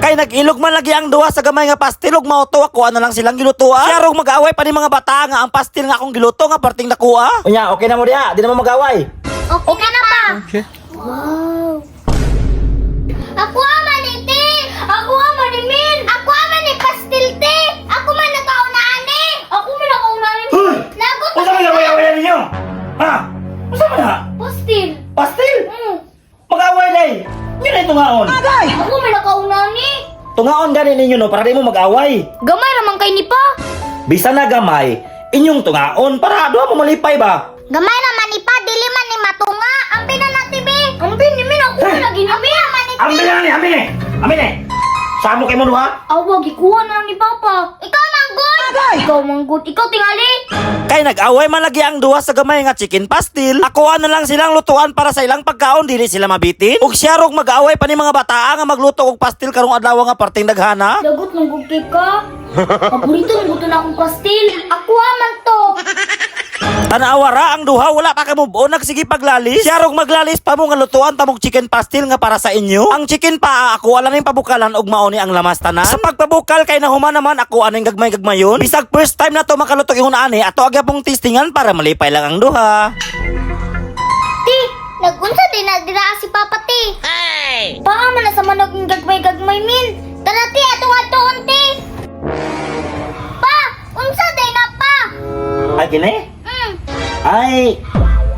Kay nag-ilog man lagi ang duha sa gamay nga pastil ug mauto ako ano lang silang gilutuan. Siya rog mag-away pa ni mga bata nga ang pastil nga akong giluto nga parting nakuha. Unya, okay na mo diha, di na mo mag-away. Okay na pa. Okay. Wow. Ako man ni te. Ako man ni Min. Ako man ni pastil te. Ako man nakaunaan ni. Ako man nakaunaan ni. Hoy! Lagot Unsa man away-away ninyo? Ha? Unsa man na? pastil. Pastil? Mm. Mag-away day. Yun ay tungaon. Ako man nakaunaan ni. Tungaon gani ninyo no para di mo mag-away. Gamay raman kay ni pa. Bisa na gamay, inyong tungaon para duha mo malipay ba? Gamay raman ni pa dili man ni matunga. Ang pinanati be. Ang Min ako man lagi ni Min. Ambil na ni, ambil ni. Ambil ni. Samo kay mo duha? Awa gikuha na lang ni Papa. Ikaw manggod. Ikaw manggod. Ikaw tingali. Kay nag-away man lagi ang duha sa gamay nga chicken pastil. Ako na lang silang lutuan para sa ilang pagkaon dili sila mabitin. Ug siya rog mag-away pa ni mga bata nga magluto og pastil karong adlaw nga parting daghana. Dagot ng gugkay ka. Paborito ng gusto na akong pastil. Ako man to. Tanawara ang duha wala pa kay mo buo nagsige paglalis. Siya rog maglalis pa mo nga lutuan tamog chicken pastil nga para sa inyo. Ang chicken pa ako wala ning pabukalan og mauni ang lamas tanan. Sa pagpabukal kay nahuman naman ako aning gagmay-gagmayon. Bisag first time na to makaluto ihon ani ato agya pong testingan para malipay lang ang duha. Ti, nagunsa din na dira si Papa ti. Paama na sa manog ng gagmay-gagmay Min. Tara ti, atong atoon ti. Pa, unsa day na pa? Ay kini? Ay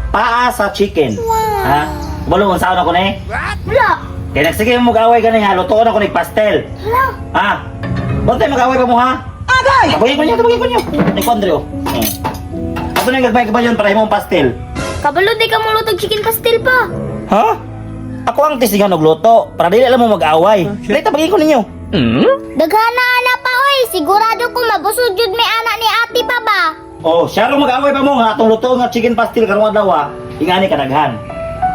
paa sa chicken. Ha? Balo unsa na ko ni? Wala. Kay nagsige mo mag-away gani ha lutoon ako ning pastel. Wala. Ha? Bontay mag-away pa mo ha? Agay! Tabagay ko niyo. Ni Condrio. Ato na gagmay-gagmayon para imong pastel. Kabalo di ka mulutog chicken pastil pa. Ha? Ako ang tistingan og luto para dili lang mo mag-away. Dili tabagay ko ninyo. Daghana na pa oy, sigurado ko mabusog jud may anak ni ati pa ba? Oh, siya ro mag-away pa mo nga atong luto nga chicken pastel karong adlaw. Ingani kadaghan.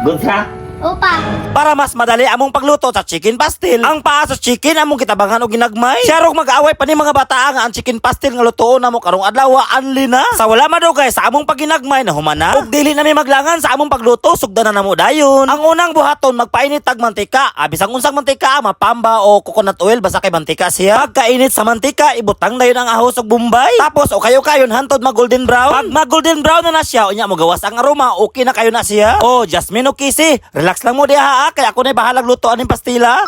Good ha? Opa. Para mas madali among pagluto sa chicken pastil. Ang paa sa chicken among kitabangan og ginagmay. Siya rog mag-away pa ni mga bata nga ang chicken pastil nga lutoon namo karong adlaw anli na. Sa wala madugay sa among pagginagmay na humana. Ug dili na mi maglangan sa among pagluto sugdan na namo dayon. Ang unang buhaton magpainit tag mantika. Bisang unsang mantika mapamba o coconut oil basta kay mantika siya. Pagkainit sa mantika ibutang dayon ang ahos ug bombay. Tapos o kayo-kayon hantod mag golden brown. Pag mag golden brown na siya unya mo gawas ang aroma okay na kayo na siya. Oh, Jasmine o Kisi, relax lang mo diha ha, kaya ako na bahalag lutoan ng pastila.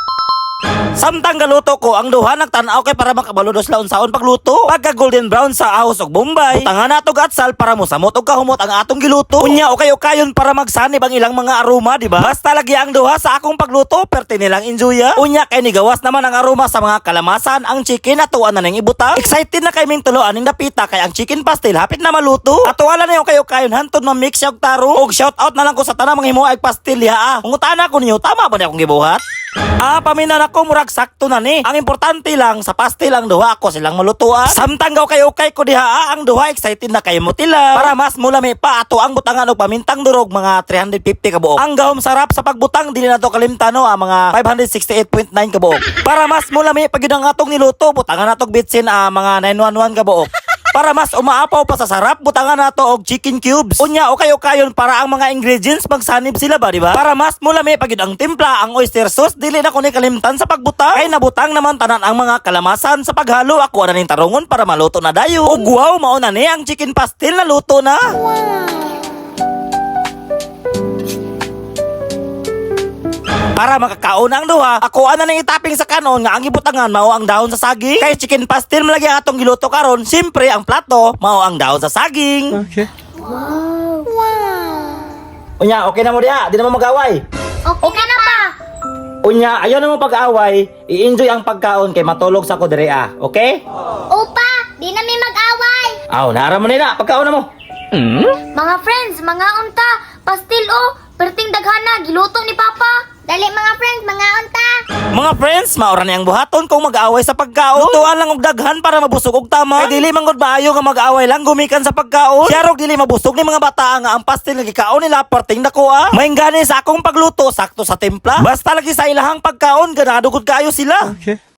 Samtang galuto ko, ang duha nagtanaw kay para makabaludos laon saon pagluto. Pagka golden brown sa ahos og bombay, utangan nato gatsal para mo samot og kahumot ang atong giluto. Unya o kayo-kayon para magsanib ang ilang mga aroma, di ba? Basta lagi ang duha sa akong pagluto, perti nilang enjoya. Unya kay nigawas naman ang aroma sa mga kalamasan, ang chicken atuan na ning ibutang. Excited na kay ming tulo aning napita kay ang chicken pastil hapit na maluto. Atuala na yung kayo-kayon hantod ma-mix siya og taro. Og shout out na lang ko sa tanang mga himuay pastil diha. Ungutana ko ninyo, tama ba ni akong gibuhat? Paminan ako murag sakto na ni. Ang importante lang sa pastil ang duha ako silang malutuan. Samtang gaw kayo kay ko diha ang duha excited na kayo mo tila. Para mas mulami pa ato ang butangan og pamintang durog mga 350 ka buok. Ang gahom sarap sa pagbutang dili na to kalimtano mga 568.9 ka buok. Para mas mulami pag yun ang atong niluto butangan natog bitsin mga 911 ka buok. Para mas umaapaw pa sa sarap, butangan nato og chicken cubes. Unya o kayo-kayon para ang mga ingredients magsanib sila ba, di ba? Para mas mulami pagid ang timpla, ang oyster sauce dili na ko ni kalimtan sa pagbutang. Kay nabutang naman tanan ang mga kalamasan sa paghalo. Ako na ning tarungon para maluto na dayon. Og wow, mao na ni ang chicken pastil na luto na. Para makakaon ang duha, ako ana nang itaping sa kanon nga ang ibutangan mao ang dahon sa saging. Kay chicken pastil malagi ang atong giluto karon, siyempre ang plato mao ang dahon sa saging. Okay. Wow. Unya, okay na mo diha, di na mo mag-away. Okay na pa. Unya, ayaw na mo pag-away, i-enjoy ang pagkaon kay matulog sa ko dire okay? Opa, di na may mag-away. Naara mo nila, pagkaon na mo. Mga friends, mga unta, pastil o, perting daghana, giluto ni Papa. Dali mga friends, mga unta. Mga friends, maura na ang buhaton kung mag-away sa pagkaon. Lutuan lang og daghan para mabusog og tama. Kay dili man gud maayo nga mag-away lang gumikan sa pagkaon. Siya rog dili mabusog ni mga bata nga ang pastil nga gikaon nila perting dakuha. Maingani sa akong pagluto sakto sa timpla. Basta lagi sa ilahang pagkaon ganado gud kaayo sila. Okay.